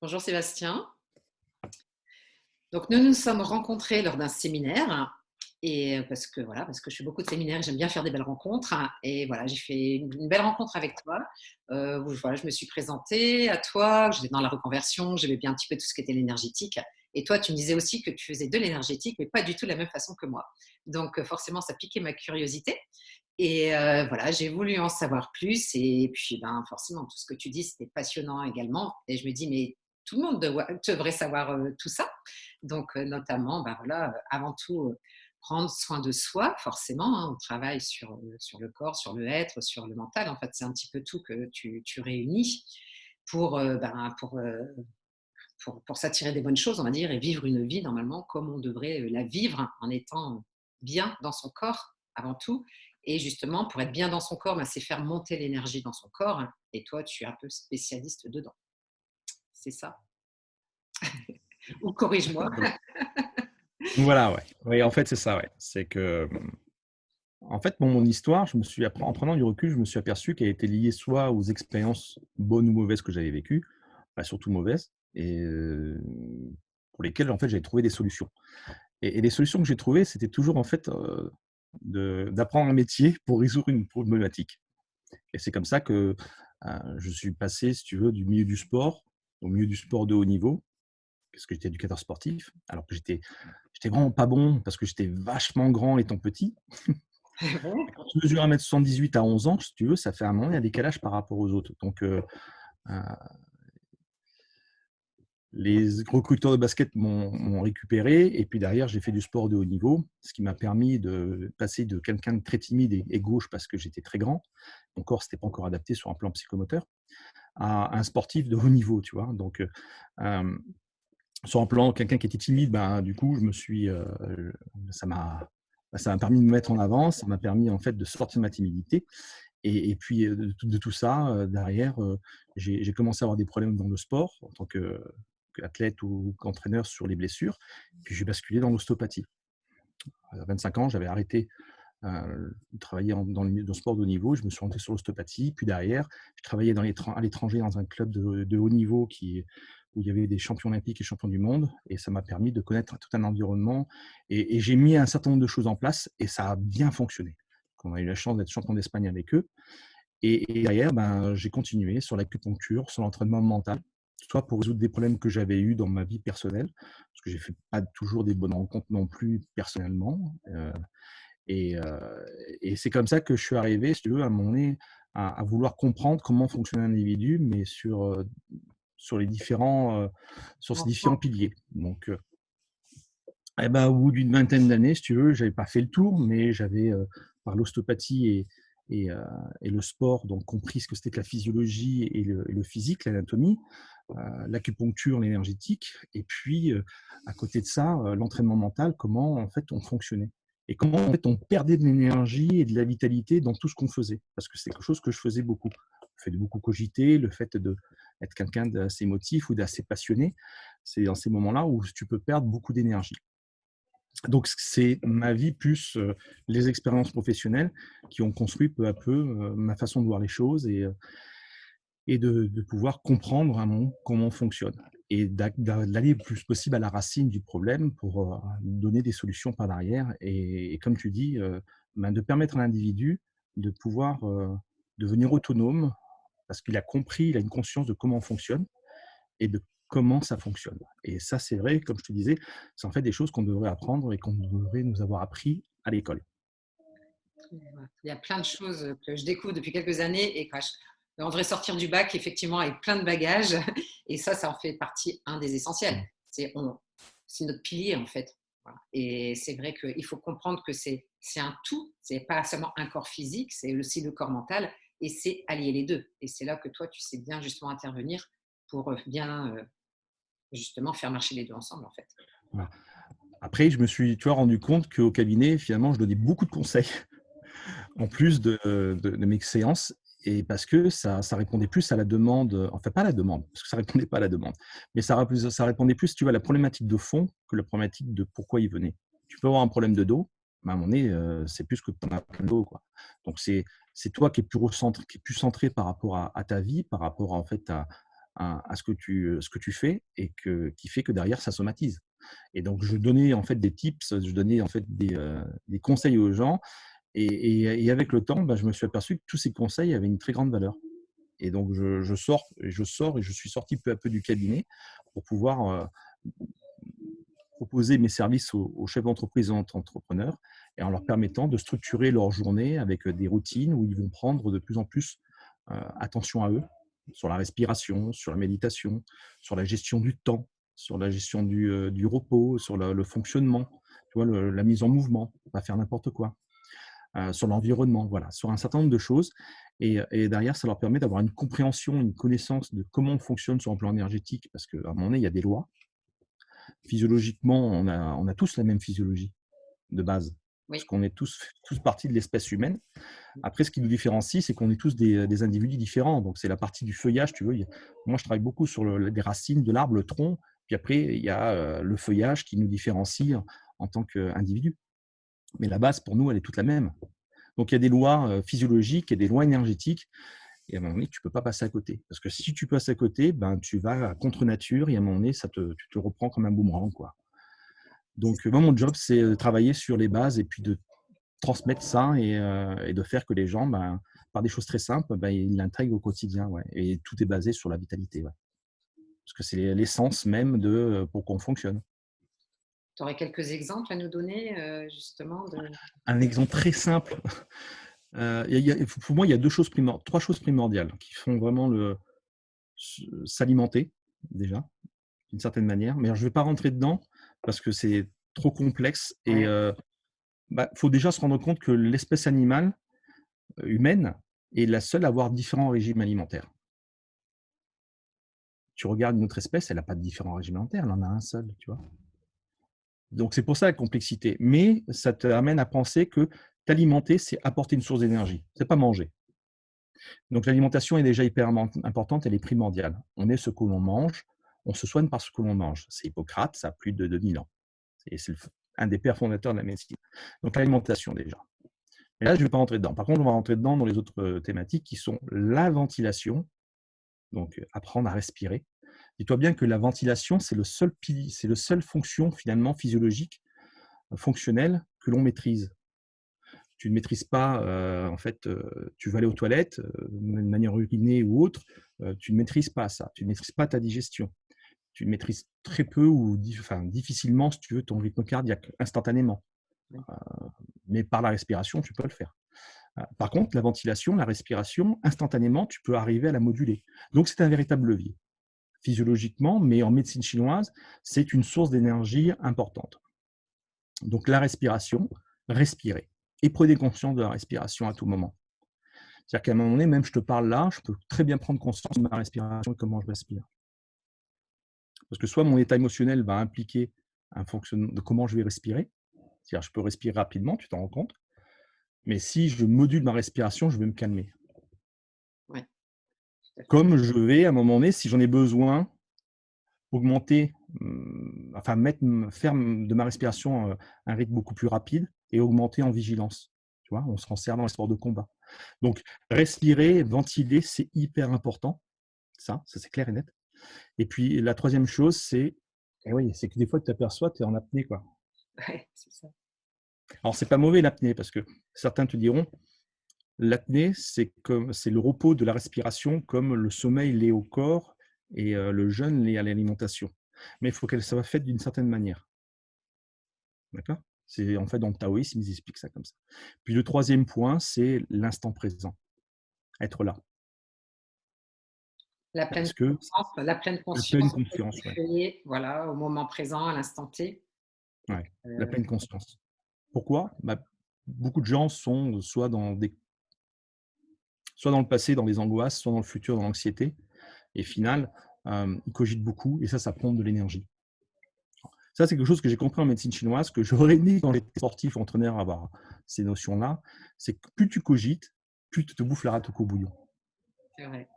Bonjour Sébastien. Donc nous nous sommes rencontrés lors d'un séminaire et parce que je fais beaucoup de séminaires, j'aime bien faire des belles rencontres et voilà, j'ai fait une belle rencontre avec toi. Où voilà, je me suis présentée à toi, j'étais dans la reconversion, j'aimais bien un petit peu tout ce qui était l'énergétique et toi tu me disais aussi que tu faisais de l'énergétique mais pas du tout de la même façon que moi. Donc forcément ça piquait ma curiosité et voilà, j'ai voulu en savoir plus et puis ben forcément tout ce que tu dis c'était passionnant également et je me dis mais tout le monde devrait savoir tout ça. Donc, notamment, bah, voilà, avant tout, prendre soin de soi, forcément, hein. On travaille sur le corps, sur le être, sur le mental. En fait, c'est un petit peu tout que tu réunis pour, pour s'attirer des bonnes choses, on va dire, et vivre une vie normalement comme on devrait la vivre en étant bien dans son corps avant tout. Et justement, pour être bien dans son corps, bah, c'est faire monter l'énergie dans son corps. Et toi, tu es un peu spécialiste dedans. C'est ça? Ou corrige-moi. Donc, voilà, ouais. Oui, en fait, c'est ça, ouais. C'est que, en fait, mon histoire, en prenant du recul, je me suis aperçu qu'elle était liée soit aux expériences bonnes ou mauvaises que j'avais vécues, bah, surtout mauvaises, et pour lesquelles, en fait, j'avais trouvé des solutions. Et les solutions que j'ai trouvées, c'était toujours, en fait, d'apprendre un métier pour résoudre une problématique. Et c'est comme ça que je suis passé, si tu veux, du milieu du sport au milieu du sport de haut niveau, parce que j'étais éducateur sportif, alors que j'étais vraiment pas bon parce que j'étais vachement grand étant petit. Bon. Quand tu mesures 1,78 m à 11 ans, si tu veux, ça fait un moment, il y a un décalage par rapport aux autres. Donc, heu, les recruteurs de basket m'ont récupéré et puis derrière, j'ai fait du sport de haut niveau, ce qui m'a permis de passer de quelqu'un de très timide et gauche parce que j'étais très grand, mon corps s'était pas encore adapté sur un plan psychomoteur, à un sportif de haut niveau, tu vois? Donc, hem sur un plan, quelqu'un qui était timide, ben, du coup, ça m'a permis de me mettre en avant, ça m'a permis, en fait, de sortir de ma timidité et puis, de tout ça, derrière, j'ai commencé à avoir des problèmes dans le sport en tant qu'athlète ou qu'entraîneur sur les blessures, puis j'ai basculé dans l'ostéopathie. À 25 ans, j'avais arrêté, de travailler dans le sport de haut niveau, je me suis orienté sur l'ostéopathie, puis derrière, je travaillais à l'étranger dans un club de haut niveau où il y avait des champions olympiques et champions du monde et ça m'a permis de connaître tout un environnement et j'ai mis un certain nombre de choses en place et ça a bien fonctionné. On a eu la chance d'être champion d'Espagne avec eux et derrière, ben, j'ai continué sur l'acupuncture, sur l'entraînement mental, soit pour résoudre des problèmes que j'avais eus dans ma vie personnelle, parce que j'ai fait pas toujours des bonnes rencontres non plus personnellement, et, c'est comme ça que je suis arrivé, si tu veux, à un moment donné, à vouloir comprendre comment fonctionne un individu, mais sur les différents, sur ces différents piliers. Donc, et ben, au bout d'une vingtaine d'années, si tu veux, j'avais pas fait le tour, mais j'avais, par l'ostéopathie et, heu, et le sport, donc compris ce que c'était que la physiologie et le physique, l'anatomie, l'acupuncture, l'énergétique, et puis, à côté de ça, l'entraînement mental, comment en fait on fonctionnait et comment en fait on perdait de l'énergie et de la vitalité dans tout ce qu'on faisait. Parce que c'est quelque chose que je faisais beaucoup. Le fait de beaucoup cogiter, le fait d'être quelqu'un d'assez émotif ou d'assez passionné, c'est dans ces moments-là où tu peux perdre beaucoup d'énergie. Donc c'est ma vie plus, les expériences professionnelles qui ont construit peu à peu, ma façon de voir les choses et de pouvoir comprendre vraiment comment on fonctionne et d'aller le plus possible à la racine du problème pour, donner des solutions par derrière et comme tu dis, ben, de permettre à l'individu de pouvoir, devenir autonome parce qu'il a compris, il a une conscience de comment on fonctionne et de comment ça fonctionne. Et ça, c'est vrai, comme je te disais, c'est en fait des choses qu'on devrait apprendre et qu'on devrait nous avoir appris à l'école. Il y a plein de choses que je découvre depuis quelques années et on devrait sortir du bac effectivement avec plein de bagages. Et ça en fait partie un des essentiels. C'est notre pilier en fait. Voilà. Et c'est vrai qu'il faut comprendre que c'est un tout. C'est pas seulement un corps physique, c'est aussi le corps mental et c'est allier les deux. Et c'est là que toi, tu sais bien justement intervenir pour bien justement faire marcher les deux ensemble en fait. Voilà. Après, je me suis, tu vois, rendu compte qu'au cabinet, finalement, je donnais beaucoup de conseils en plus de mes séances et parce que ça répondait plus à la demande, enfin pas à la demande, parce que ça répondait pas à la demande, mais ça répondait plus, si tu veux, à la problématique de fond que la problématique de pourquoi il venait. Tu peux avoir un problème de dos, mais à un moment donné, c'est plus que ton as plein de dos, quoi. Donc c'est toi qui es plus centré par rapport à ta vie, par rapport à, en fait, à ce que tu fais et qui fait que derrière, ça somatise. Et donc, je donnais en fait des tips, je donnais en fait des conseils aux gens et avec le temps, bah, je me suis aperçu que tous ces conseils avaient une très grande valeur. Et donc, je sors et je suis sorti peu à peu du cabinet pour pouvoir proposer mes services aux chefs d'entreprise et aux entrepreneurs et en leur permettant de structurer leur journée avec des routines où ils vont prendre de plus en plus attention à eux, sur la respiration, sur la méditation, sur la gestion du temps, sur la gestion du repos, sur le fonctionnement, tu vois, la mise en mouvement, pas faire n'importe quoi, sur l'environnement, voilà, sur un certain nombre de choses. Et derrière, ça leur permet d'avoir une compréhension, une connaissance de comment on fonctionne sur un plan énergétique, parce qu'à un moment donné, il y a des lois. Physiologiquement, on a tous la même physiologie de base, parce Oui. qu'on est tous partie de l'espèce humaine. Après, ce qui nous différencie, c'est qu'on est tous des individus différents. Donc, c'est la partie du feuillage, tu veux. Moi, je travaille beaucoup sur les racines de l'arbre, le tronc. Puis après, il y a le feuillage qui nous différencie en tant qu'individu. Mais la base, pour nous, elle est toute la même. Donc, il y a des lois physiologiques et des lois énergétiques. Et à un moment donné, tu ne peux pas passer à côté. Parce que si tu passes à côté, ben, tu vas contre nature et à un moment donné, tu te reprends comme un boomerang, quoi. Donc, moi, mon job, c'est de travailler sur les bases et puis de transmettre ça et de faire que les gens, ben, par des choses très simples, ben, ils l'intègrent au quotidien. Ouais. Et tout est basé sur la vitalité. Ouais. Parce que c'est l'essence même pour qu'on fonctionne. Tu aurais quelques exemples à nous donner, justement de Un exemple très simple, pour moi, il y a trois choses primordiales qui font vraiment s'alimenter, déjà, d'une certaine manière. Mais alors, je ne vais pas rentrer dedans parce que c'est trop complexe. Et ouais, faut déjà se rendre compte que l'espèce animale humaine est la seule à avoir différents régimes alimentaires. Tu regardes une autre espèce, elle n'a pas de différents régimes alimentaires, elle en a un seul, tu vois. Donc c'est pour ça la complexité. Mais ça te amène à penser que t'alimenter, c'est apporter une source d'énergie, c'est pas manger. Donc l'alimentation est déjà hyper importante, elle est primordiale. On est ce que l'on mange, on se soigne par ce que l'on mange. C'est Hippocrate, ça a plus de 2000 ans. C'est un des pères fondateurs de la médecine. Donc l'alimentation déjà. Et là, je ne vais pas rentrer dedans. Par contre, on va rentrer dedans dans les autres thématiques qui sont la ventilation, donc apprendre à respirer. Dis-toi bien que la ventilation, c'est le seul pilier, c'est le seule fonction finalement physiologique, fonctionnelle que l'on maîtrise. Tu ne maîtrises pas, en fait, tu vas aller aux toilettes de manière urinée ou autre, tu ne maîtrises pas ça. Tu ne maîtrises pas ta digestion. Tu ne maîtrises très peu ou difficilement, si tu veux, ton rythme cardiaque instantanément. ouais. Euh, mais par la respiration, tu peux le faire. Par contre, la ventilation, la respiration, instantanément, tu peux arriver à la moduler. Donc, c'est un véritable levier physiologiquement, mais en médecine chinoise, c'est une source d'énergie importante. Donc la respiration, respirez. Et prenez conscience de la respiration à tout moment. C'est-à-dire qu'à un moment donné, même je te parle là, je peux très bien prendre conscience de ma respiration et comment je respire. Parce que soit mon état émotionnel va impliquer un fonctionnement de comment je vais respirer, c'est-à-dire je peux respirer rapidement, tu t'en rends compte, mais si je module ma respiration, je vais me calmer. Ouais, tout à fait. Comme je vais, à un moment donné, si j'en ai besoin, augmenter, faire de ma respiration un rythme beaucoup plus rapide et augmenter en vigilance. Tu vois, on s'en sert dans les sports de combat. Donc, respirer, ventiler, c'est hyper important. Ça c'est clair et net. Et puis, la troisième chose, c'est que des fois, tu t'aperçois, tu es en apnée, quoi. Ouais, c'est ça. Alors, c'est pas mauvais l'apnée parce que certains te diront, l'apnée, c'est le repos de la respiration comme le sommeil l'est au corps et le jeûne l'est à l'alimentation. Mais il faut qu'elle soit faite d'une certaine manière. D'accord? C'est en fait dans le taoïsme, ils expliquent ça comme ça. Puis le troisième point, c'est l'instant présent, être là. Parce que La pleine la pleine conscience de ce que conscience, tu ouais. fais, voilà, au moment présent, à l'instant T. Ouais, la Heu, pleine conscience. Pourquoi? Bah, beaucoup de gens sont soit dans le passé, dans les angoisses, soit dans le futur, dans l'anxiété. Et final, ils cogitent beaucoup et ça pompe de l'énergie. Ça, c'est quelque chose que j'ai compris en médecine chinoise, que j'aurais aimé quand j'étais sportif, entraîneur, avoir ces notions-là. C'est que plus tu cogites, plus tu te bouffes la rate au bouillon. c'est vrai.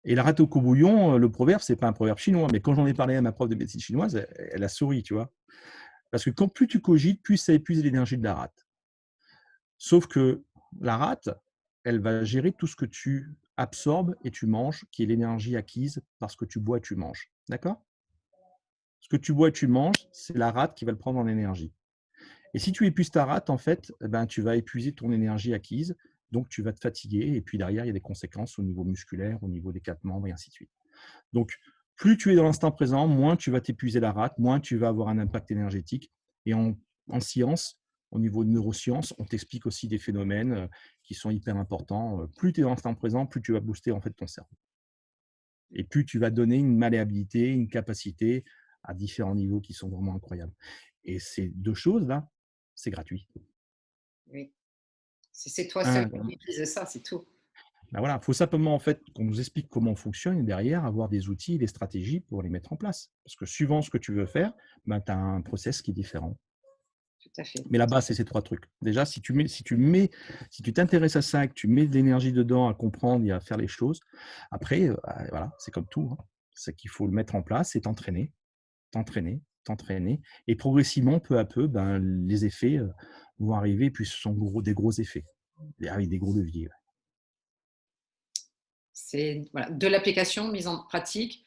Et la rate au bouillon, le proverbe, c'est pas un proverbe chinois, mais quand j'en ai parlé à ma prof de médecine chinoise, elle a souri, tu vois. Parce que quand plus tu cogites, plus ça épuise l'énergie de la rate. Sauf que la rate, elle va gérer tout ce que tu absorbes et tu manges, qui est l'énergie acquise parce que tu bois et tu manges. D'accord? Ce que tu bois et tu manges, c'est la rate qui va le prendre en énergie. Et si tu épuises ta rate, en fait, eh ben, tu vas épuiser ton énergie acquise, donc tu vas te fatiguer et puis derrière, il y a des conséquences au niveau musculaire, au niveau des quatre membres et ainsi de suite. Donc, plus tu es dans l'instant présent, moins tu vas t'épuiser la rate, moins tu vas avoir un impact énergétique. Et en science, au niveau de neurosciences, on t'explique aussi des phénomènes qui sont hyper importants. Plus tu es dans l'instant présent, plus tu vas booster en fait ton cerveau. Et plus tu vas donner une malléabilité, une capacité à différents niveaux qui sont vraiment incroyables. Et ces deux choses-là, c'est gratuit. Oui. C'est toi seul Un, qui maîtrise ça, c'est tout. ben voilà, il faut simplement en fait qu'on nous explique comment on fonctionne et derrière avoir des outils, des stratégies pour les mettre en place. Parce que suivant ce que tu veux faire, ben, tu as un process qui est différent. Tout à fait. Mais la base, c'est ces trois trucs. Déjà, si tu t'intéresses à ça, que tu mets de l'énergie dedans à comprendre et à faire les choses, après, voilà, c'est comme tout, hein. C'est qu'il faut le mettre en place et t'entraîner, t'entraîner, t'entraîner. Et progressivement, peu à peu, ben, les effets vont arriver. Et puis, ce sont des gros effets, avec des gros leviers. Ouais. C'est voilà, de l'application mise en pratique.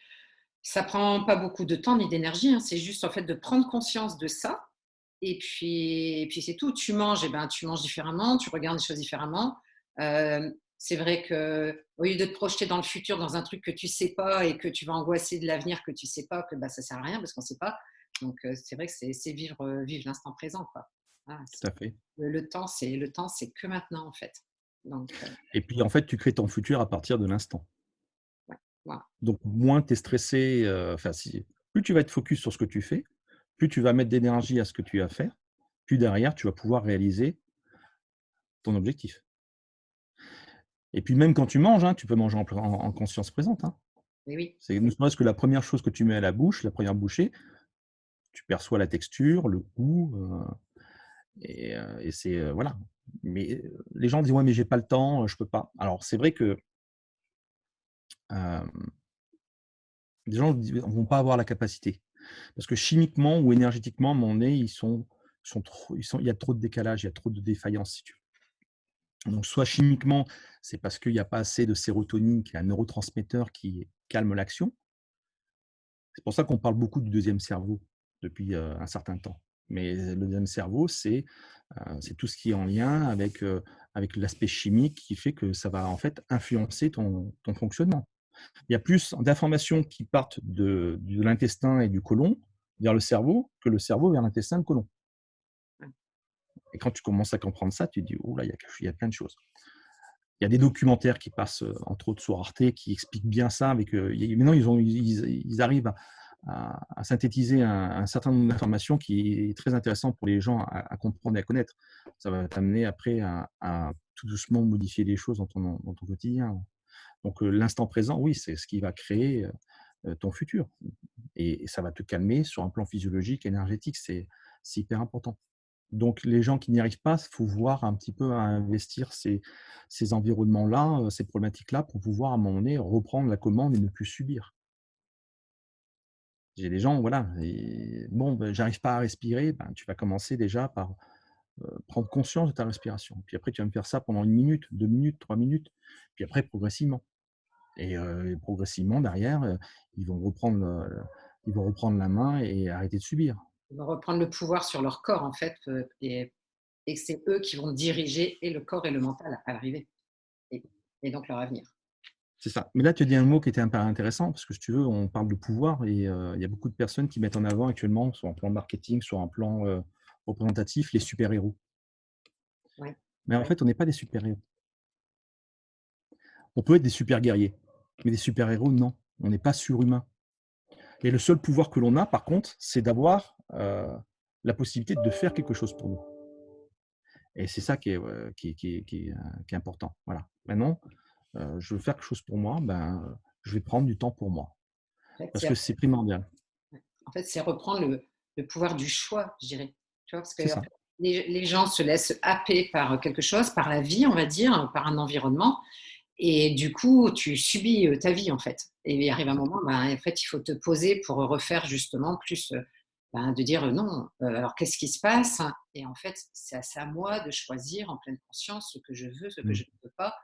Ça prend pas beaucoup de temps ni d'énergie, hein. C'est juste en fait de prendre conscience de ça. Et puis c'est tout. Tu manges, et ben, tu manges différemment, tu regardes les choses différemment. C'est vrai que au lieu de te projeter dans le futur, dans un truc que tu sais pas et que tu vas angoisser de l'avenir que tu sais pas, que bah, ça sert à rien parce qu'on sait pas. Donc c'est vrai que c'est vivre, vivre l'instant présent, quoi. Voilà, Tout à fait. le temps, c'est que maintenant en fait. Donc Et puis, en fait, tu crées ton futur à partir de l'instant. ouais, voilà. Donc, moins tu es stressé, enfin, plus tu vas être focus sur ce que tu fais, plus tu vas mettre d'énergie à ce que tu as à faire, plus derrière, tu vas pouvoir réaliser ton objectif. Et puis, même quand tu manges, hein, tu peux manger en conscience présente. Hein. Mais oui, C'est ne serait-ce que la première chose que tu mets à la bouche, la première bouchée, tu perçois la texture, le goût, et c'est voilà. Mais les gens disent ouais, mais j'ai pas le temps, je peux pas. Alors, c'est vrai que euh, les gens ne vont pas avoir la capacité. Parce que chimiquement ou énergétiquement, à mon nez, il y a trop de décalage, il y a trop de défaillance, si tu veux. Donc, soit chimiquement, c'est parce qu'il n'y a pas assez de sérotonine, qui est un neurotransmetteur qui calme l'action. C'est pour ça qu'on parle beaucoup du deuxième cerveau depuis un certain temps. Mais le deuxième cerveau, c'est tout ce qui est en lien avec l'aspect chimique qui fait que ça va en fait influencer ton fonctionnement. Il y a plus d'informations qui partent de l'intestin et du côlon vers le cerveau que le cerveau vers l'intestin et le côlon. Et quand tu commences à comprendre ça, tu te dis, oh là, il y a plein de choses. Il y a des documentaires qui passent, entre autres sur Arte, qui expliquent bien ça. Maintenant, ils arrivent à synthétiser un certain nombre d'informations qui est très intéressant pour les gens à comprendre et à connaître. Ça va t'amener après à tout doucement modifier les choses dans ton quotidien. Donc, l'instant présent, oui, c'est ce qui va créer ton futur. Et ça va te calmer sur un plan physiologique, énergétique. C'est hyper important. Donc, les gens qui n'y arrivent pas, il faut voir un petit peu à investir ces environnements-là, ces problématiques-là, pour pouvoir, à un moment donné, reprendre la commande et ne plus subir. J'ai des gens, voilà, et bon, ben, j'arrive pas à respirer, ben, tu vas commencer déjà par prendre conscience de ta respiration. Puis après, tu vas me faire ça pendant 1 minute, 2 minutes, 3 minutes, puis après, progressivement. Et progressivement, derrière, ils vont reprendre la main et arrêter de subir. ils vont reprendre le pouvoir sur leur corps en fait, et c'est eux qui vont diriger et le corps et le mental à l'arrivée et et donc leur avenir. C'est ça. Mais là, tu as dit un mot qui était hyper intéressant parce que si tu veux, on parle de pouvoir et il y a beaucoup de personnes qui mettent en avant actuellement, sur un plan marketing, sur un plan représentatif, les super-héros. Ouais, Mais en fait, on n'est pas des super-héros. On peut être des super-guerriers, mais des super-héros, non. On n'est pas surhumain. Et le seul pouvoir que l'on a, par contre, c'est d'avoir la possibilité de faire quelque chose pour nous. Et c'est ça qui est important. Voilà. Maintenant, je veux faire quelque chose pour moi, ben, je vais prendre du temps pour moi. en fait, Parce que c'est primordial. c'est reprendre le pouvoir du choix, je dirais. Tu vois? Parce que C'est en ça. fait, les gens se laissent happer par quelque chose, par la vie, on va dire, par un environnement et du coup, tu subis, ta vie, en fait et il arrive un moment, ben, en fait, il faut te poser pour refaire justement plus, ben, de dire: «Non, alors qu'est-ce qui se passe?» et en fait, c'est à moi de choisir en pleine conscience ce que je veux, ce que Mmh. je ne veux pas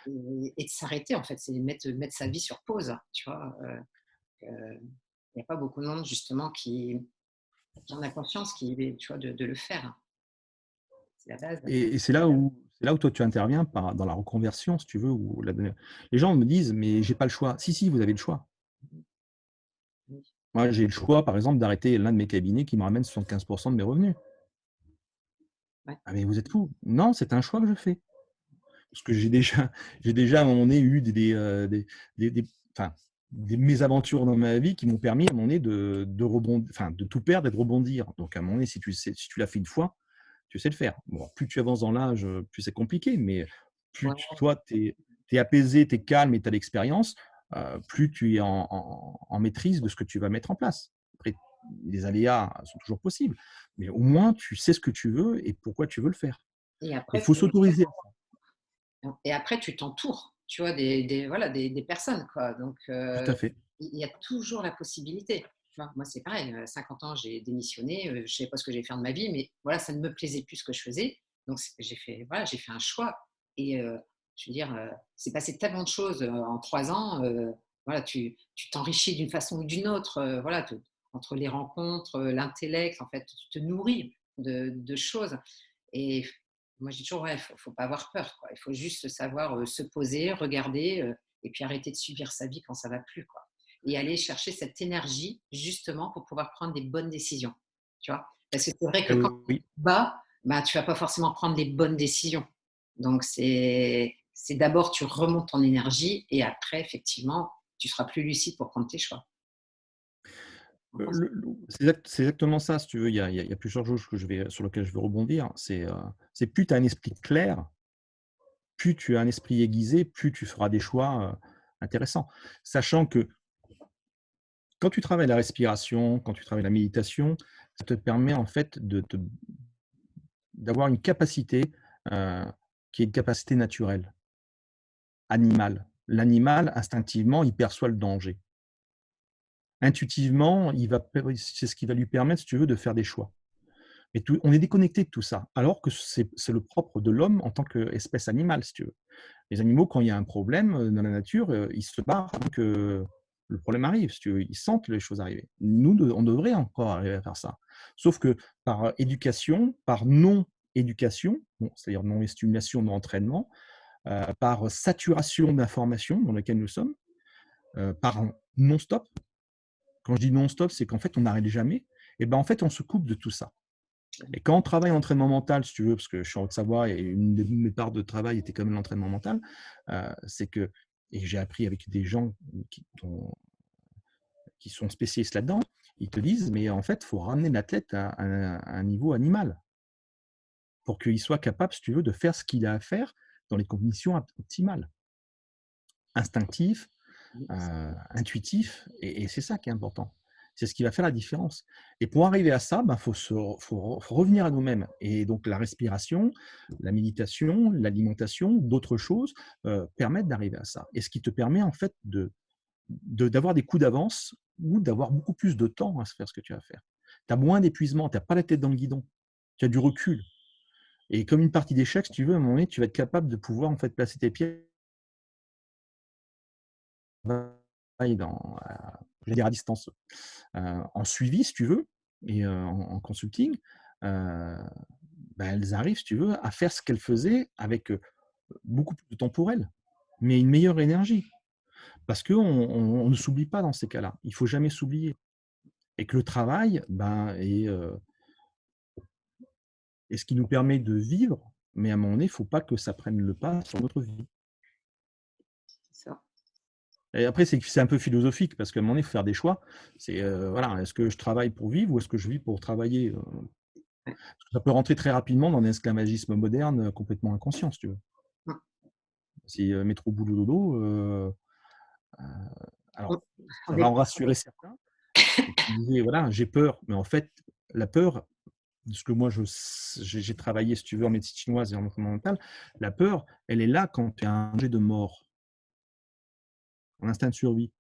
et de s'arrêter en fait, c'est mettre sa vie sur pause, tu vois? Il y a pas beaucoup de monde justement qui en a conscience, tu vois, de le faire. C'est la base. Et c'est là où toi tu interviens dans la reconversion, si tu veux, où les gens me disent: «Mais j'ai pas le choix». Si, si, vous avez le choix. Mmh. Oui. Moi, j'ai le choix, par exemple, d'arrêter l'un de mes cabinets qui me ramène 75 de mes revenus. Ouais. Ah mais vous êtes fous! Non, c'est un choix que je fais. Parce que j'ai déjà à un moment donné eu des enfin, des mésaventures dans ma vie qui m'ont permis à un moment donné de rebondir, enfin, de tout perdre et de rebondir. Donc à un moment donné, si tu l'as fait une fois, tu sais le faire. Bon, plus tu avances dans l'âge, plus c'est compliqué, mais plus Ouais. toi, tu es apaisé, tu es calme et tu as l'expérience, plus tu es en maîtrise de ce que tu vas mettre en place. Après, les aléas sont toujours possibles, mais au moins tu sais ce que tu veux et pourquoi tu veux le faire. Et Il après faut s'autoriser. et après tu t'entoures, tu vois, des voilà, des personnes, quoi. Donc Tout à fait. il y a toujours la possibilité, tu vois? Moi, c'est pareil, 50 ans, j'ai démissionné, je savais pas ce que j'allais faire de ma vie, mais voilà, ça ne me plaisait plus ce que je faisais. Donc j'ai fait un choix et je veux dire, c'est passé tellement de choses, en 3 ans, voilà, tu t'enrichis d'une façon ou d'une autre, voilà, entre les rencontres, l'intellect, en fait, tu te nourris de choses et moi, je dis toujours, ouais, faut pas avoir peur, quoi. Il faut juste savoir, se poser, regarder, et puis arrêter de subir sa vie quand ça va plus, quoi. Et aller chercher cette énergie, justement, pour pouvoir prendre des bonnes décisions, tu vois? Parce que c'est vrai que quand tu Oui. bas, bah, tu vas pas forcément prendre les bonnes décisions. Donc c'est d'abord tu remontes ton énergie et après effectivement, tu seras plus lucide pour prendre tes choix. Tu en penses? C'est exactement ça, si tu veux. Il y a plusieurs choses sur lesquelles je veux rebondir. C'est plus tu as un esprit clair, plus tu as un esprit aiguisé, plus tu feras des choix, intéressants. Sachant que quand tu travailles la respiration, quand tu travailles la méditation, ça te permet en fait d'avoir une capacité, heu, qui est une capacité naturelle, animale. L'animal, instinctivement, il perçoit le danger. Intuitivement, c'est ce qui va lui permettre, si tu veux, de faire des choix. Et on est déconnecté de tout ça, alors que c'est le propre de l'homme en tant qu'espèce animale, si tu veux. Les animaux, quand il y a un problème, dans la nature, ils se barrent avant que le problème arrive, si tu veux. Ils sentent les choses arriver. Nous, on devrait encore arriver à faire ça. Sauf que par éducation, par non-éducation, bon, c'est-à-dire non-stimulation, non-entraînement, par saturation d'informations dans laquelle nous sommes, par non-stop. Quand je dis non-stop, c'est qu'en fait, on n'arrête jamais. Et ben, en fait, on se coupe de tout ça. Et quand on travaille l'entraînement mental, si tu veux, parce que je suis en Haute-Savoie et une de mes parts de travail était quand même l'entraînement mental, c'est que, et j'ai appris avec des gens qui sont spécialistes là-dedans, ils te disent, mais en fait, il faut ramener l'athlète à un niveau animal pour qu'il soit capable, si tu veux, de faire ce qu'il a à faire dans les conditions optimales, instinctif, intuitif, et c'est ça qui est important. C'est ce qui va faire la différence. Et pour arriver à ça, faut revenir à nous-mêmes. Et donc la respiration, la méditation, l'alimentation, d'autres choses permettent d'arriver à ça. Et ce qui te permet en fait d'avoir des coups d'avance ou d'avoir beaucoup plus de temps à se faire ce que tu vas faire. Tu as moins d'épuisement, tu n'as pas la tête dans le guidon, tu as du recul. Et comme une partie d'échecs, si tu veux, à un moment donné, tu vas être capable de pouvoir en fait placer tes pieds je vais dire à distance, en suivi, si tu veux, et en consulting, heu, elles arrivent, si tu veux, à faire ce qu'elles faisaient avec, beaucoup plus de temps pour elles, mais une meilleure énergie. Parce qu'on ne s'oublie pas dans ces cas-là. Il faut jamais s'oublier et que le travail, est ce qui nous permet de vivre, mais à un moment donné, il ne faut pas que ça prenne le pas sur notre vie. C'est ça. Et après, c'est un peu philosophique parce qu'à un moment donné, il faut faire des choix. C'est, voilà, est-ce que je travaille pour vivre ou est-ce que je vis pour travailler? Ouais. Ça peut rentrer très rapidement dans l'esclavagisme moderne, complètement inconscient, si tu veux. Mmh. C'est, métro boulot dodo, heu, On alors on ça va est en rassurer certains. Et tu disais: «Voilà, j'ai peur», mais en fait, la peur, de ce que moi j'ai travaillé, si tu veux, en médecine chinoise et en entraînement mental, la peur, elle est là quand tu as un danger de mort, en instinct de survie.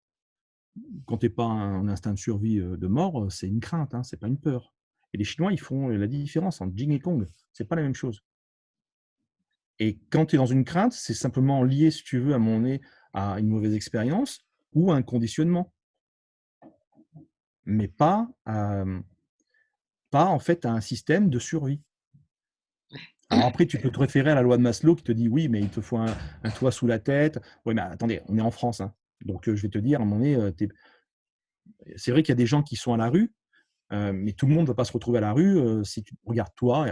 Quand tu es pas en instinct de survie, de mort, c'est une crainte, hein, c'est pas une peur. Et les Chinois, ils font la différence entre Jing et Kong, c'est pas la même chose. Et quand tu es dans une crainte, c'est simplement lié, si tu veux, à mon nez, à une mauvaise expérience ou à un conditionnement, mais pas en fait à un système de survie. Alors après, tu peux te référer à la loi de Maslow qui te dit oui, mais il te faut un toit sous la tête. Oui, mais attendez, on est en France, hein. Donc je vais te dire, à un moment donné, c'est vrai qu'il y a des gens qui sont à la rue, mais tout le monde ne va pas se retrouver à la rue. Si tu regardes toi,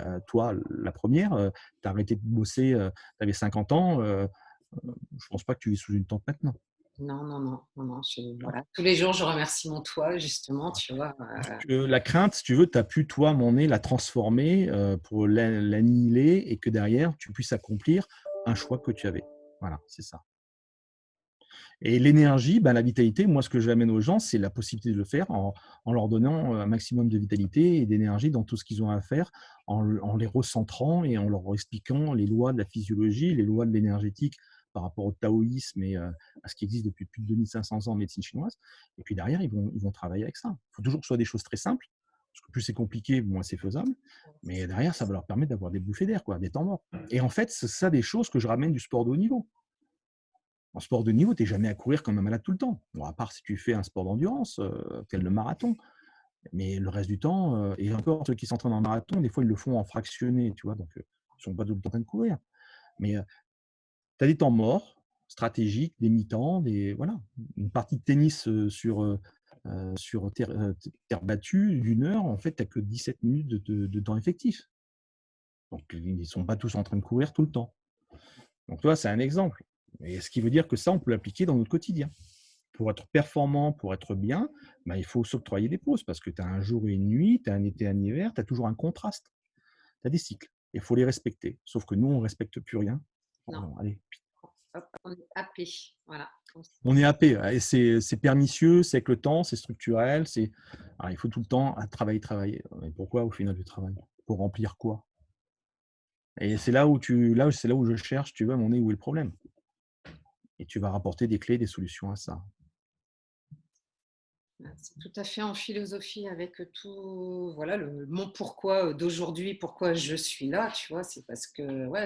la première, tu as arrêté de bosser, tu avais 50 ans, je ne pense pas que tu vis sous une tente maintenant. Non, non, non, non, non, Tu vois. voilà. Tous les jours, je remercie mon toit, justement, tu vois. Donc, la crainte, si tu veux, tu as pu, toi, mon nez, la transformer pour l'annihiler et que derrière, tu puisses accomplir un choix que tu avais. Voilà, c'est ça. Et l'énergie, ben, la vitalité, moi, ce que j'amène aux gens, c'est la possibilité de le faire en leur donnant un maximum de vitalité et d'énergie dans tout ce qu'ils ont à faire, en les recentrant et en leur expliquant les lois de la physiologie, les lois de l'énergétique par rapport au taoïsme et à ce qui existe depuis plus de 2500 ans en médecine chinoise. Et puis derrière, ils vont travailler avec ça. Il faut toujours que ce soit des choses très simples, parce que plus c'est compliqué, moins c'est faisable. Mais derrière, ça va leur permettre d'avoir des bouffées d'air, quoi, des temps morts. Et en fait, c'est ça des choses que je ramène du sport de haut niveau. En sport de niveau, tu n'es jamais à courir comme un malade tout le temps. Bon, à part si tu fais un sport d'endurance, tel le marathon. Mais le reste du temps, et encore ceux qui s'entraînent en marathon, des fois, ils le font en fractionné, tu vois, donc ils ne sont pas tout le temps en train de courir. Mais tu as des temps morts stratégiques, des mi-temps, voilà. Une partie de tennis sur terre battue d'une heure, en fait, tu n'as que 17 minutes de temps effectif. Donc, ils ne sont pas tous en train de courir tout le temps. Donc, toi, c'est un exemple. Et ce qui veut dire que ça, on peut l'appliquer dans notre quotidien. Pour être performant, pour être bien, bah, il faut s'octroyer des pauses parce que tu as un jour et une nuit, tu as un été, un hiver, tu as toujours un contraste. Tu as des cycles. Il faut les respecter. Sauf que nous, on ne respecte plus rien. Non, Oh, allez. hop, on est happé. Voilà. On est happé. Et c'est pernicieux, c'est avec le temps, c'est structurel. Alors, il faut tout le temps travailler, travailler. Et pourquoi au final du travail? Pour remplir quoi? Et c'est c'est là où je cherche, tu vois, mon nez, où est le problème? Et tu vas rapporter des clés, des solutions à ça. C'est tout à fait en philosophie avec tout, voilà, mon pourquoi d'aujourd'hui, pourquoi je suis là, tu vois, c'est parce que, ouais,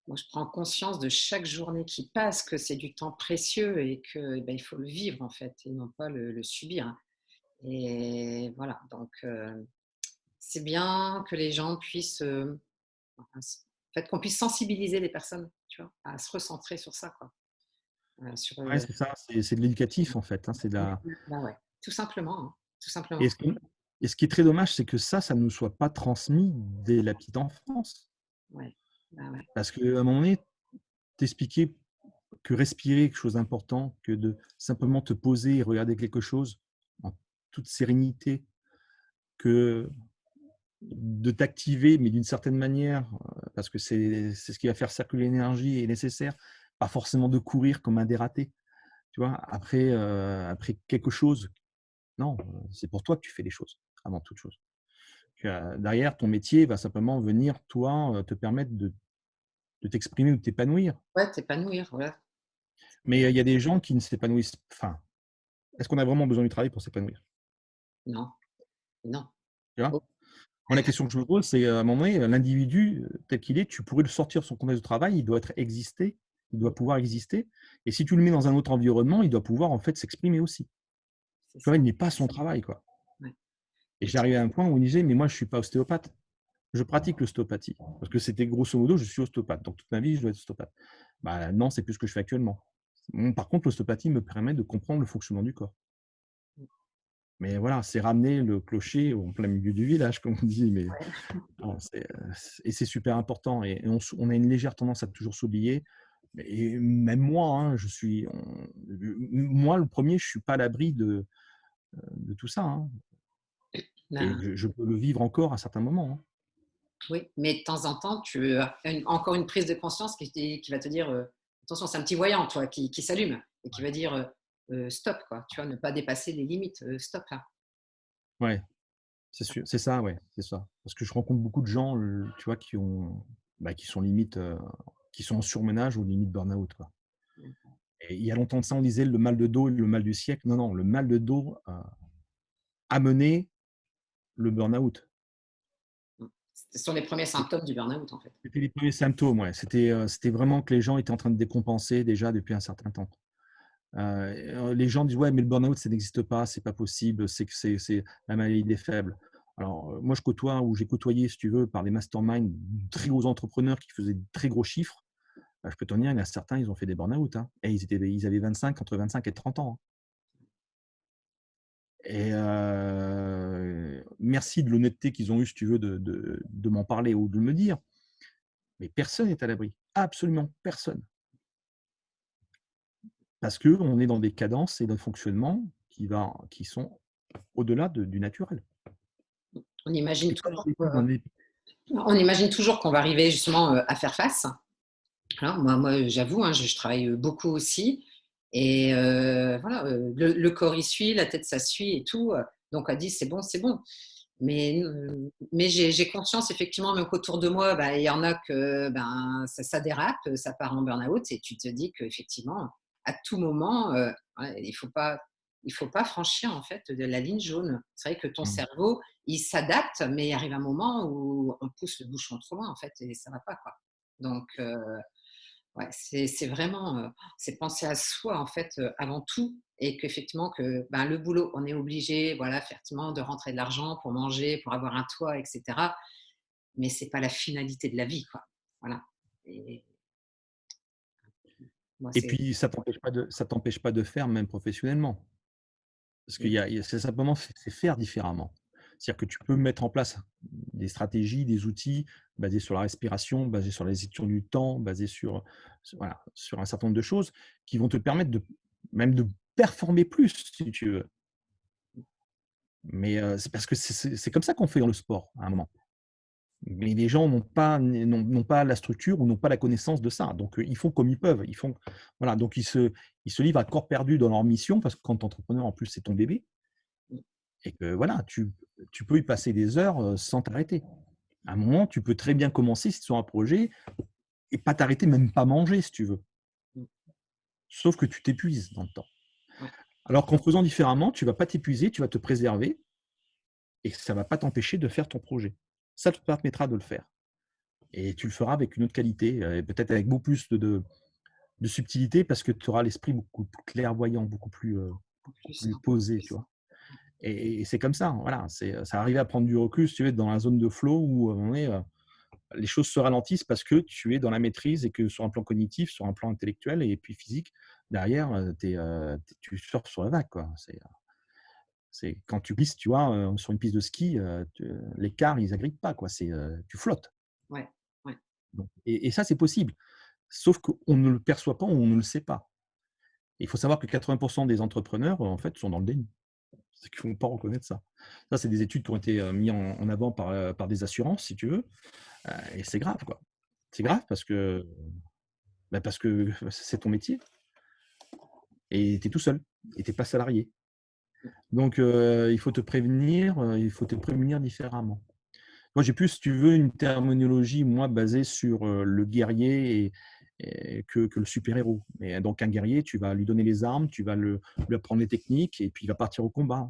moi je prends conscience de chaque journée qui passe, que c'est du temps précieux et que eh ben, il faut le vivre en fait et non pas le subir. Et voilà, donc c'est bien que les gens puissent, en fait, qu'on puisse sensibiliser les personnes, tu vois, à se recentrer sur ça, quoi, sur, Ouais, c'est ça, c'est de l'éducatif en fait, hein, c'est de la. bah ouais, tout simplement, hein, tout Et simplement. ce qui est très dommage, c'est que ça ne nous soit pas transmis dès la petite enfance. Ouais, bah ouais. Parce qu'à un moment donné, t'expliquer que respirer est quelque chose d'important, que de simplement te poser et regarder quelque chose en toute sérénité, que de t'activer, mais d'une certaine manière, parce que c'est ce qui va faire circuler l'énergie est nécessaire, pas forcément de courir comme un dératé, tu vois, après quelque chose. Non, c'est pour toi que tu fais les choses, avant toute chose. Derrière, ton métier va simplement venir, toi, te permettre de t'exprimer ou de t'épanouir. Ouais, t'épanouir, voilà. Mais il y a des gens qui ne s'épanouissent. Enfin, est-ce qu'on a vraiment besoin du travail pour s'épanouir? Non, non. Tu vois? Oh, Moi, la question que je me pose, c'est à un moment donné, l'individu tel qu'il est, tu pourrais le sortir de son contexte de travail, il doit exister, il doit pouvoir exister. Et si tu le mets dans un autre environnement, il doit pouvoir en fait s'exprimer aussi. c'est Tu vois, ça. il n'est pas son travail, quoi. Ouais. Et j'arrivais à un point où il disait, mais moi, je ne suis pas ostéopathe. Je pratique l'ostéopathie. Parce que c'était grosso modo, je suis ostéopathe. Donc toute ma vie, je dois être ostéopathe. Bah, non, c'est plus ce que je fais actuellement. Par contre, l'ostéopathie me permet de comprendre le fonctionnement du corps. Mais voilà, c'est ramener le clocher au plein milieu du village, comme on dit. Mais non, et c'est super important. Et on a une légère tendance à toujours s'oublier. Et même moi, hein, moi, le premier, je ne suis pas à l'abri de tout ça, hein. Et Ben, je peux le vivre encore à certains moments, hein. oui, mais de temps en temps, tu as encore une prise de conscience qui va te dire attention, c'est un petit voyant, toi, qui s'allume et qui va dire stop, quoi. Tu vois, ne pas dépasser les limites, stop là. Ouais, c'est sûr, c'est ça, ouais, c'est ça. Parce que je rencontre beaucoup de gens, tu vois, qui sont limite, qui sont en surmenage ou limite burn-out, quoi. Et il y a longtemps de ça, on disait le mal de dos et le mal du siècle. Non, non, le mal de dos a mené le burn-out. Ce sont les premiers symptômes du burn-out, en fait. C'était les premiers symptômes, ouais. C'était vraiment que les gens étaient en train de décompenser déjà depuis un certain temps. Les gens disent: «Ouais, mais le burn-out, ça n'existe pas, c'est pas possible, c'est que c'est la maladie des faibles». Alors, moi, je côtoie ou j'ai côtoyé, si tu veux, par des masterminds, de très gros entrepreneurs qui faisaient de très gros chiffres. Bah, je peux te dire, il y en a certains, ils ont fait des burn-out, hein, et ils avaient 25, entre 25 et 30 ans, hein. Et merci de l'honnêteté qu'ils ont eue, si tu veux, de m'en parler ou de me le dire, mais personne n'est à l'abri, absolument personne. Parce qu'on est dans des cadences et des fonctionnements qui sont au-delà du naturel. On imagine Et comme toujours, on imagine toujours qu'on va arriver justement à faire face. Alors, moi j'avoue, hein, je travaille beaucoup aussi. Et voilà, le corps il suit, la tête ça suit et tout. Donc on dit c'est bon, c'est bon. Mais j'ai conscience effectivement même qu'autour de moi, bah, il y en a que ben, ça dérape, ça part en burn-out et tu te dis qu'effectivement, à tout moment, ouais, il faut pas franchir en fait de la ligne jaune. C'est vrai que ton Mmh. cerveau, il s'adapte, mais il arrive un moment où on pousse le bouchon trop loin en fait et ça va pas quoi. Donc ouais, c'est vraiment, c'est penser à soi en fait, avant tout et qu'effectivement que, ben, le boulot, on est obligé, voilà, effectivement de rentrer de l'argent pour manger, pour avoir un toit et cetera, mais c'est pas la finalité de la vie, quoi. Voilà et moi Et c'est puis ça t'empêche pas de faire même professionnellement. Parce mmh, qu'il y a c'est simplement c'est faire différemment. C'est-à-dire que tu peux mettre en place des stratégies, des outils basés sur la respiration, basés sur la gestion du temps, basés voilà, sur un certain nombre de choses qui vont te permettre même de performer plus, si tu veux. Mais, c'est parce que c'est comme ça qu'on fait dans le sport, à un moment. Mais les gens n'ont pas la structure ou n'ont pas la connaissance de ça. Donc, ils font comme ils peuvent. Voilà, donc ils se livrent à corps perdu dans leur mission parce que quand tu es entrepreneur, en plus, c'est ton bébé mmh, et que voilà, tu peux y passer des heures, sans t'arrêter. À un moment, tu peux très bien commencer sur un projet et pas t'arrêter, même pas manger si tu veux. mmh, Sauf que tu t'épuises dans le temps. ouais, Alors qu'en faisant différemment, tu vas pas t'épuiser, tu vas te préserver et ça va pas t'empêcher de faire ton projet. Ça te permettra de le faire et tu le feras avec une autre qualité, et peut-être avec beaucoup plus de subtilité parce que tu auras l'esprit beaucoup plus clairvoyant, en beaucoup plus, plus en posé, tu plus. vois? Et c'est comme ça, voilà, ça arriver à prendre du recul, si tu veux, être dans la zone de flow où les choses se ralentissent parce que tu es dans la maîtrise et que sur un plan cognitif, sur un plan intellectuel et puis physique, derrière, tu surfes sur la vague, quoi. C'est quand tu glisses, tu vois, sur une piste de ski, les cars, ils agrippent pas, quoi. Tu flottes. Ouais, ouais, Donc et ça, c'est possible. Sauf qu'on ne le perçoit pas ou on ne le sait pas. Et il faut savoir que 80 des entrepreneurs, en fait, sont dans le déni. C'est qu'ils ne vont pas reconnaître ça. Ça, c'est des études qui ont été, mis en avant par des assurances, si tu veux, et c'est grave, quoi. C'est ouais. grave parce que c'est ton métier et tu es tout seul et tu es pas salarié. Donc il faut te prémunir différemment. Moi, j'ai plus, si tu veux, une terminologie, moi, basée sur, le guerrier et que le super-héros. Mais donc un guerrier, tu vas lui donner les armes, tu vas lui apprendre les techniques et puis il va partir au combat.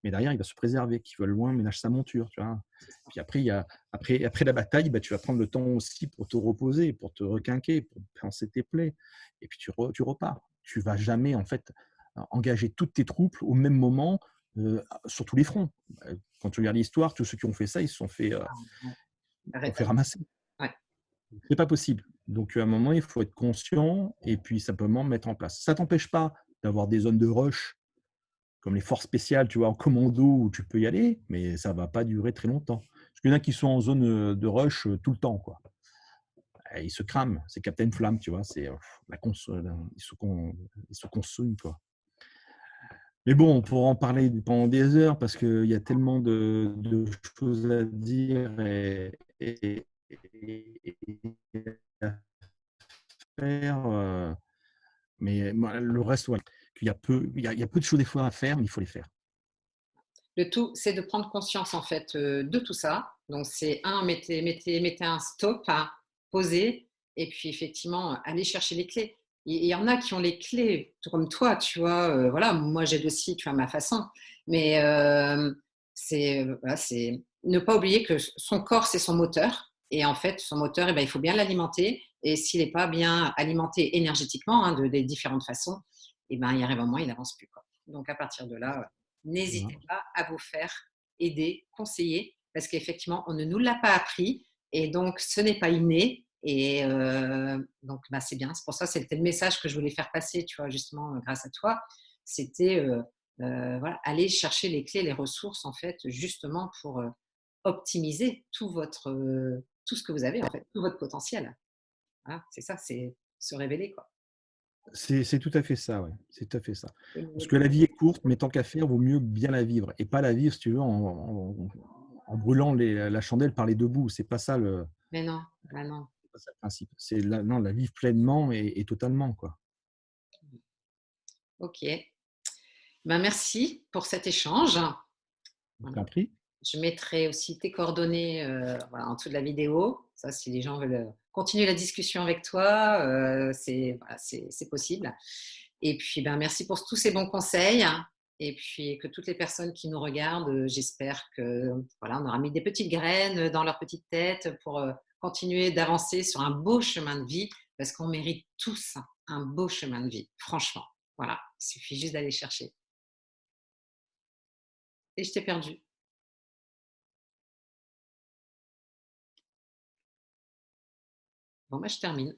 Mais derrière, il va se préserver, qui va loin ménage sa monture, tu vois? C'est ça. Puis après, après la bataille, bah, tu vas prendre le temps aussi pour te reposer, pour te requinquer, pour panser tes plaies et puis tu repars. Tu vas jamais, en fait, engager toutes tes troupes au même moment, sur tous les fronts. Quand tu regardes l'histoire, tous ceux qui ont fait ça, ils se Ah ouais, sont fait arrête. ramasser. Ouais. C'est pas possible. Donc, à un moment, il faut être conscient et puis simplement mettre en place. Ça t'empêche pas d'avoir des zones de rush comme les forces spéciales, tu vois, en commando où tu peux y aller, mais ça va pas durer très longtemps. Parce qu'il y en a qui sont en zone, de rush, tout le temps, quoi. Et ils se crament, c'est Captain Flamme, tu vois? La cons la ils se consument, quoi. Mais bon, on pourra en parler pendant des heures parce qu'il y a tellement de choses à dire et à faire, mais moi, le reste, ouais, il y a peu de choses des fois à faire, mais il faut les faire. Le tout, c'est de prendre conscience en fait de tout ça. Donc c'est un, mettez un stop, hein, posez, et puis effectivement, allez chercher les clés. Il y en a qui ont les clés, tout comme toi, tu vois. Voilà, moi j'aide aussi, tu vois, à ma façon. Mais voilà, c'est ne pas oublier que son corps, c'est son moteur. Et en fait, son moteur, eh ben, il faut bien l'alimenter. Et s'il n'est pas bien alimenté énergétiquement, hein, des différentes façons, eh ben, il arrive un moment, il n'avance plus, quoi. Donc, à partir de là, Voilà. n'hésitez pas à vous faire aider, conseiller, parce qu'effectivement, on ne nous l'a pas appris. Et donc, ce n'est pas inné. Et donc, bah, c'est bien. C'est pour ça, c'était le message que je voulais faire passer, tu vois, justement, grâce à toi. C'était voilà, aller chercher les clés, les ressources, en fait, justement pour optimiser tout ce que vous avez, en fait, tout votre potentiel. Voilà, c'est ça, c'est se révéler, quoi. C'est tout à fait ça, ouais, c'est tout à fait ça. Et Parce que la vie est courte, mais tant qu'à faire, vaut mieux bien la vivre et pas la vivre, si tu veux, en brûlant la chandelle par les 2 bouts. C'est pas ça le mais non, bah non. c'est pas ça le principe. C'est la non, la vivre pleinement et totalement, quoi. OK. Ben, merci pour cet échange. Je Voilà. t'en prie. Je mettrai aussi tes coordonnées, voilà, en dessous de la vidéo. Ça, si les gens veulent, continuer la discussion avec toi, c'est voilà, c'est possible. Et puis, ben, merci pour tous ces bons conseils et puis que toutes les personnes qui nous regardent, j'espère que, voilà, on aura mis des petites graines, dans leur petite tête pour, continuer d'avancer sur un beau chemin de vie parce qu'on mérite tous un beau chemin de vie, franchement. Voilà, il suffit juste d'aller chercher et je t'ai perdu. Bon, bah, je termine.